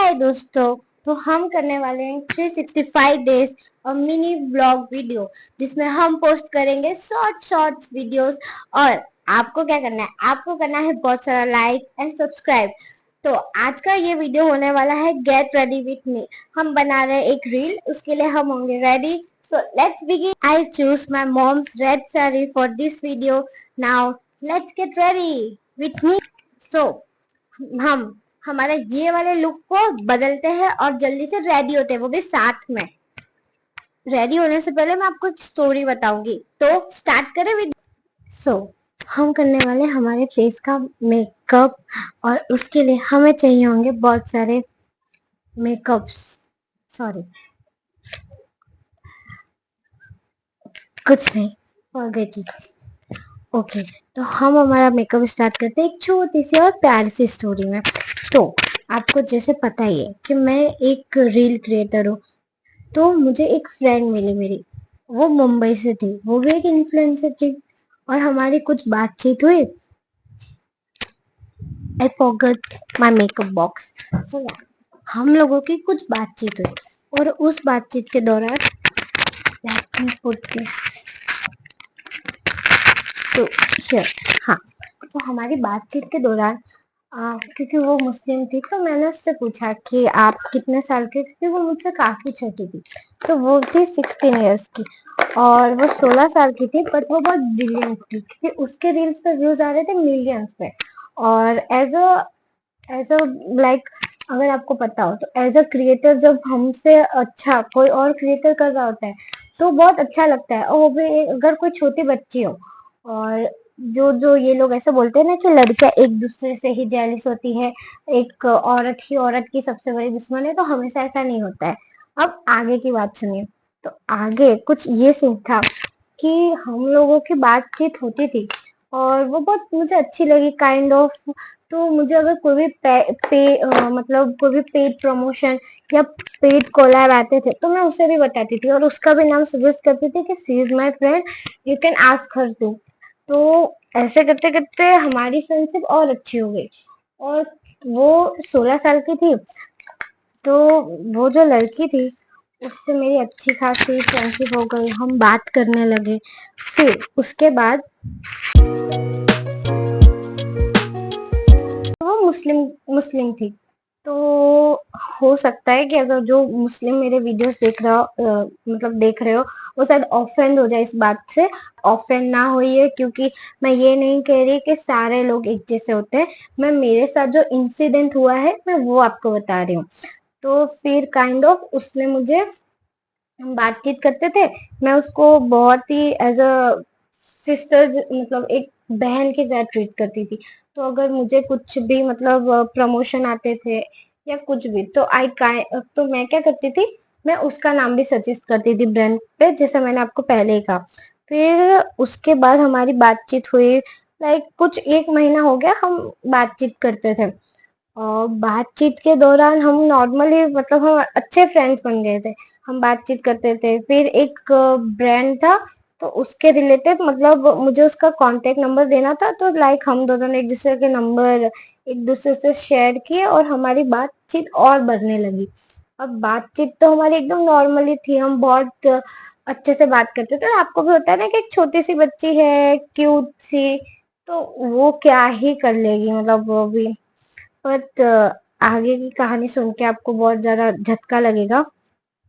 हाय दोस्तों। तो हम करने वाले हैं 365 डेज और मिनी व्लॉग वीडियो, जिसमें हम पोस्ट करेंगे शॉर्ट्स वीडियोस। और आपको क्या करना है, आपको करना है बहुत सारा लाइक एंड सब्सक्राइब। तो आज का ये वीडियो होने वाला है गेट रेडी विथ मी। हम बना रहे हैं एक रील, उसके लिए हम होंगे ready. So let's begin. I choose my mom's red sari for this video. Now let's get ready with me. So हम हमारा ये वाले लुक को बदलते हैं और जल्दी से रेडी होते हैं, वो भी साथ में। रेडी होने से पहले मैं आपको एक स्टोरी बताऊंगी, तो स्टार्ट करें विद। सो हम करने वाले हमारे फेस का मेकअप, और उसके लिए हमें चाहिए होंगे बहुत सारे मेकअप्स। सॉरी, कुछ नहीं, फॉरगेट इट। ओके, तो हम हमारा मेकअप स्टार्ट करते हैं एक छोटी सी और प्यारी सी स्टोरी में। तो आपको जैसे पता ही है कि मैं एक रील क्रिएटर हूँ। तो मुझे एक फ्रेंड मिली मेरी, वो मुंबई से थी, वो भी एक इन्फ्लुएंसर थी, और हमारी कुछ बातचीत हुई। I forgot my makeup box. So हम लोगों की कुछ बातचीत हुई, और उस बातचीत के दौरान लेट मी पुट दिस तो हियर। हाँ, तो हमारी बातचीत के दौरान क्योंकि वो मुस्लिम थी, तो मैंने उससे पूछा कि आप कितने साल के, क्योंकि वो मुझसे काफी छोटी थी। तो वो थी 16 इयर्स की, और वो 16 साल की थी, बट वो बहुत ब्रिलियंट थी, क्योंकि उसके रील्स पे व्यूज आ रहे थे मिलियंस पे। और एज अ लाइक, अगर आपको पता हो तो एज अ क्रिएटर, जब हमसे अच्छा कोई और क्रिएटर कर रहा होता है तो बहुत अच्छा लगता है, और वो भी अगर कोई छोटी बच्ची हो। और जो जो ये लोग ऐसे बोलते हैं ना कि लड़कियां एक दूसरे से ही जेलिस होती है, एक औरत ही औरत की सबसे बड़ी दुश्मन है, तो हमेशा ऐसा नहीं होता है। अब आगे की बात सुनिए। तो आगे कुछ ये सीन था कि हम लोगों की बातचीत होती थी, और वो बहुत मुझे अच्छी लगी, काइंड ऑफ। तो मुझे अगर कोई भी मतलब कोई भी पेड प्रमोशन या पेड कोलैब आते थे, तो मैं उसे भी बताती थी, और उसका भी नाम सजेस्ट करती थी कि she is my friend, you can ask her too. तो ऐसे करते करते हमारी फ्रेंडशिप और अच्छी हो गई। और वो 16 साल की थी, तो वो जो लड़की थी, उससे मेरी अच्छी खासी फ्रेंडशिप हो गई, हम बात करने लगे। फिर उसके बाद वो मुस्लिम मुस्लिम थी। तो हो सकता है कि अगर जो मुस्लिम मेरे वीडियोस देख रहा मतलब देख रहे हो, वो शायद ऑफेंड हो जाए इस बात से। ऑफेंड ना होइए, क्योंकि मैं ये नहीं कह रही कि सारे लोग एक जैसे होते हैं। मैं मेरे साथ जो इंसिडेंट हुआ है, मैं वो आपको बता रही हूँ। तो फिर काइंड ऑफ उसने मुझे, हम बातचीत करते थे, मैं उसको बहुत ही एज अ सिस्टर, मतलब एक बहन की तरह ट्रीट करती थी। तो अगर मुझे कुछ भी मतलब प्रमोशन आते थे या कुछ भी, तो तो मैं क्या करती थी, मैं उसका नाम भी सजेस्ट करती थी ब्रांड पे, जैसे मैंने आपको पहले ही कहा। फिर उसके बाद हमारी बातचीत हुई, लाइक कुछ 1 महीना हो गया हम बातचीत करते थे। और बातचीत के दौरान हम नॉर्मली, मतलब हम अच्छे फ्रेंड्स बन गए थे। हम बातचीत करते थे। फिर एक ब्रांड था, तो उसके रिलेटेड, मतलब मुझे उसका कांटेक्ट नंबर देना था, तो लाइक हम दोनों ने एक दूसरे के नंबर एक दूसरे से शेयर किए, और हमारी बातचीत और बढ़ने लगी। अब बातचीत तो हमारी एकदम नॉर्मली थी, हम बहुत अच्छे से बात करते थे। और आपको भी होता है ना कि एक छोटी सी बच्ची है, क्यूट सी, तो वो क्या ही कर लेगी, मतलब वो भी। बट आगे की कहानी सुन के आपको बहुत ज्यादा झटका लगेगा,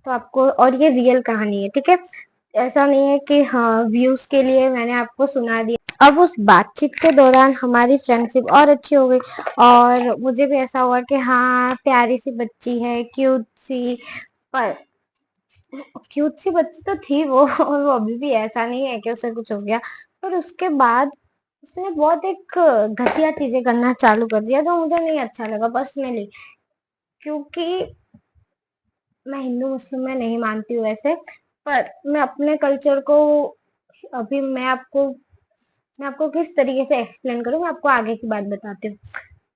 तो आपको, और ये रियल कहानी है, ठीक है। ऐसा नहीं है कि हाँ व्यूज के लिए मैंने आपको सुना दिया। अब उस बातचीत के दौरान हमारी फ्रेंडशिप और अच्छी हो गई, और मुझे भी ऐसा हुआ कि हाँ प्यारी सी बच्ची है, क्यूट सी। पर क्यूट सी बच्ची तो थी वो, और वो अभी भी, ऐसा नहीं है कि उसे कुछ हो गया। पर उसके बाद उसने बहुत एक घटिया चीजें करना चालू कर दिया, जो मुझे नहीं अच्छा लगा पर्सनली। क्योंकि मैं हिंदू मुस्लिम में नहीं मानती हूँ वैसे, पर मैं अपने कल्चर को, अभी मैं आपको किस तरीके से एक्सप्लेन करूँ, मैं आपको आगे की बात बताती हूँ।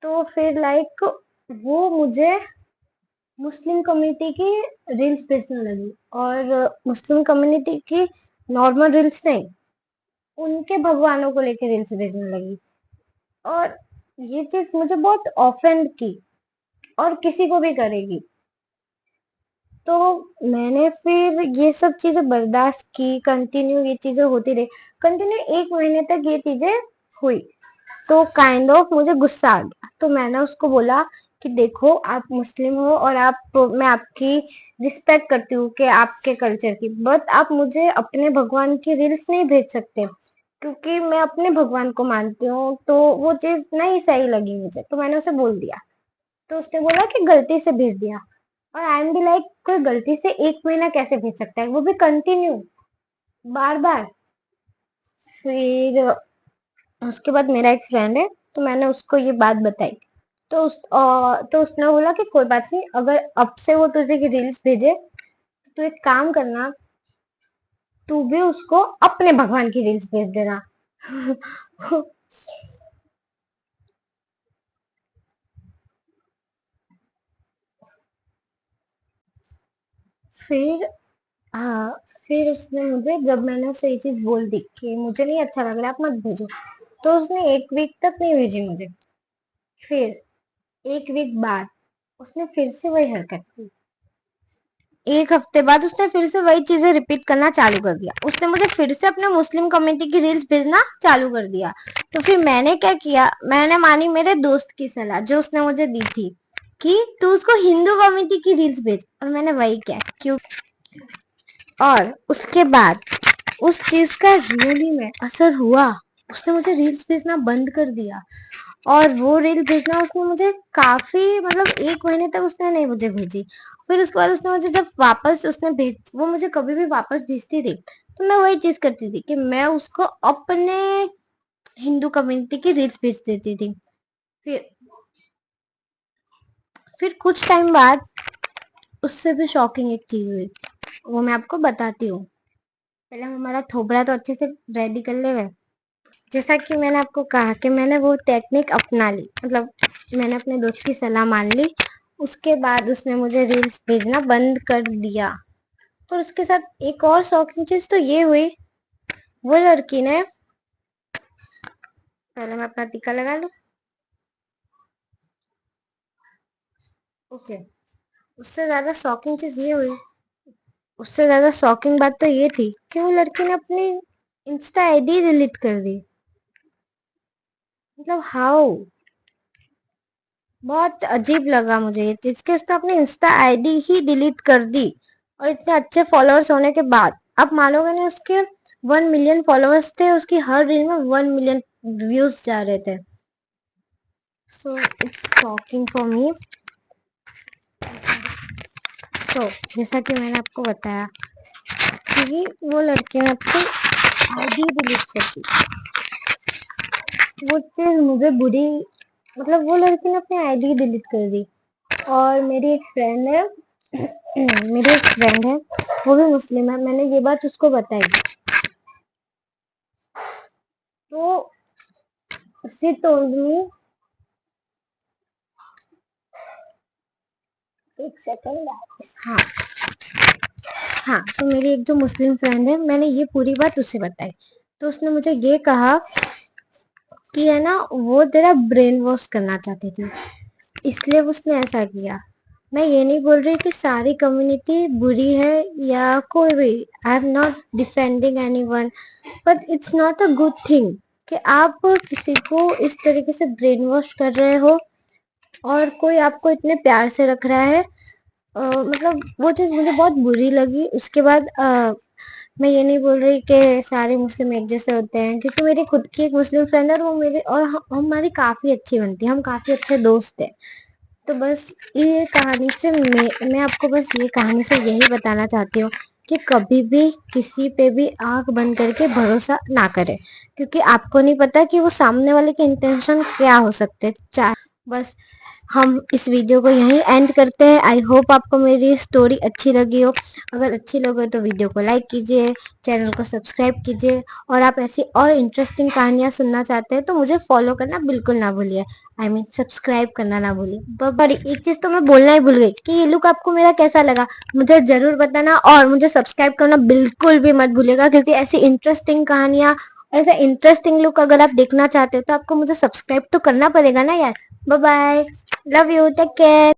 तो फिर लाइक वो मुझे मुस्लिम कम्युनिटी की रील्स भेजने लगी, और मुस्लिम कम्युनिटी की नॉर्मल रील्स नहीं, उनके भगवानों को लेके रील्स भेजने लगी। और ये चीज मुझे बहुत ऑफेंड की, और किसी को भी करेगी। तो मैंने फिर ये सब चीजें बर्दाश्त की, कंटिन्यू ये चीजें होती रही, कंटिन्यू 1 महीने तक ये चीजें हुई। तो काइंड ऑफ मुझे गुस्सा आ गया, तो मैंने उसको बोला कि देखो आप मुस्लिम हो और आप, मैं आपकी रिस्पेक्ट करती हूँ कि आपके कल्चर की, बट आप मुझे अपने भगवान की रील्स नहीं भेज सकते, क्योंकि मैं अपने भगवान को मानती हूँ, तो वो चीज नहीं सही लगी मुझे, तो मैंने उसे बोल दिया। तो उसने बोला कि गलती से भेज दिया। और आई एम बी लाइक, कोई गलती से 1 महीना कैसे भेज सकता है, वो भी कंटिन्यू, बार बार। फिर उसके बाद मेरा एक फ्रेंड है, तो मैंने उसको ये बात बताई। तो उसने बोला कि कोई बात नहीं, अगर अब से वो तुझे की रील्स भेजे तो तू एक काम करना, तू भी उसको अपने भगवान की रील्स भेज देना। फिर हाँ, फिर उसने मुझे, जब मैंने उसे ये चीज बोल दी कि मुझे नहीं अच्छा लग रहा, आप मत भेजो, तो उसने 1 वीक तक नहीं भेजी मुझे। फिर 1 वीक बाद उसने फिर से वही हरकत की। 1 हफ्ते बाद उसने फिर से वही चीजें रिपीट करना चालू कर दिया, उसने मुझे फिर से अपने मुस्लिम कम्युनिटी की रील्स भेजना चालू कर दिया। तो फिर मैंने क्या किया, मैंने मानी मेरे दोस्त की सलाह जो उसने मुझे दी थी कि तू उसको हिंदू कम्युनिटी की रील्स भेज, और मैंने वही किया। क्यों? और उसके बाद उस चीज का रियली में असर हुआ, उसने मुझे रील्स भेजना बंद कर दिया। और वो रील भेजना उसने मुझे काफी, मतलब 1 महीने तक उसने नहीं मुझे भेजी। फिर उसके बाद उसने मुझे जब वापस उसने भेज, वो मुझे कभी भी वापस भेजती थी, तो मैं वही चीज करती थी कि मैं उसको अपने हिंदू कम्युनिटी की रील्स भेज देती थी। फिर फिर कुछ टाइम बाद उससे भी शॉकिंग एक चीज हुई, वो मैं आपको बताती हूँ। पहले हम हमारा थोबड़ा तो अच्छे से रेडी कर ले हुए। जैसा कि मैंने आपको कहा कि मैंने वो टेक्निक अपना ली, मतलब मैंने अपने दोस्त की सलाह मान ली। उसके बाद उसने मुझे रील्स भेजना बंद कर दिया। पर उसके साथ एक और शॉकिंग चीज तो ये हुई, वो लड़की ने, पहले मैं अपना टीका लगा लूं। ओके। उससे ज्यादा शॉकिंग चीज ये हुई, उससे ज्यादा शॉकिंग बात तो ये थी कि वो लड़की ने अपनी इंस्टा आईडी डिलीट कर दी। मतलब हाउ, बहुत अजीब लगा मुझे ये चीज कि उसने अपनी इंस्टा आईडी ही डिलीट कर दी, और इतने अच्छे फॉलोअर्स होने के बाद। आप मानोगे नहीं, उसके 1 मिलियन फॉलोअर्स थे, उसकी हर रील में 1 मिलियन व्यूज जा रहे थे। So it's shocking for me. तो जैसा कि मैंने आपको बताया कि वो लड़की ने अपनी आईडी डिलीट कर दी, वो चीज मुझे बुरी, मतलब वो लड़की ने अपनी आईडी डिलीट कर दी। और मेरी एक फ्रेंड है, मेरी एक फ्रेंड है, वो भी मुस्लिम है, मैंने ये बात उसको बताई। तो शी टोल्ड मी, एक सेकंड। हाँ, हाँ, तो मेरी एक जो मुस्लिम फ्रेंड है, मैंने ये पूरी बात उससे बताई। तो उसने मुझे ये कहा कि है ना, वो तेरा ब्रेन वॉश करना चाहती थी, इसलिए उसने ऐसा किया। मैं ये नहीं बोल रही कि सारी कम्युनिटी बुरी है या कोई भी, I am not defending any one, but it's not a good thing कि आप किसी को इस तरीके से ब्रेन वॉश कर रहे हो, और कोई आपको इतने प्यार से रख रहा है। मतलब वो चीज़ मुझे बहुत बुरी लगी। उसके बाद मैं ये नहीं बोल रही कि सारे मुस्लिम एक जैसे होते हैं, क्योंकि मेरी खुद की एक मुस्लिम फ्रेंड है, और वो मेरे और हमारी काफ़ी अच्छी बनती है, हम काफ़ी अच्छे दोस्त हैं। तो बस ये कहानी से मैं आपको बस ये कहानी से यही बताना चाहती हूँ कि कभी भी किसी पे भी आंख बंद करके भरोसा ना करें, क्योंकि आपको नहीं पता कि वो सामने वाले के इंटेंशन क्या हो सकते हैं। बस हम इस वीडियो को यहीं एंड करते हैं। आई होप आपको मेरी स्टोरी अच्छी लगी हो। अगर अच्छी लगी हो तो वीडियो को लाइक कीजिए, चैनल को सब्सक्राइब कीजिए, और आप ऐसी और इंटरेस्टिंग कहानियां सुनना चाहते हैं तो मुझे फॉलो करना बिल्कुल ना भूलिए। आई मीन सब्सक्राइब करना ना भूलिए। पर एक चीज तो मैं बोलना ही भूल गई कि ये लुक आपको मेरा कैसा लगा, मुझे जरूर बताना, और मुझे सब्सक्राइब करना बिल्कुल भी मत भूलिएगा, क्योंकि ऐसी इंटरेस्टिंग कहानियां, ऐसा इंटरेस्टिंग लुक अगर आप देखना चाहते हो तो आपको मुझे सब्सक्राइब तो करना पड़ेगा ना यार। Bye bye, love you, take care.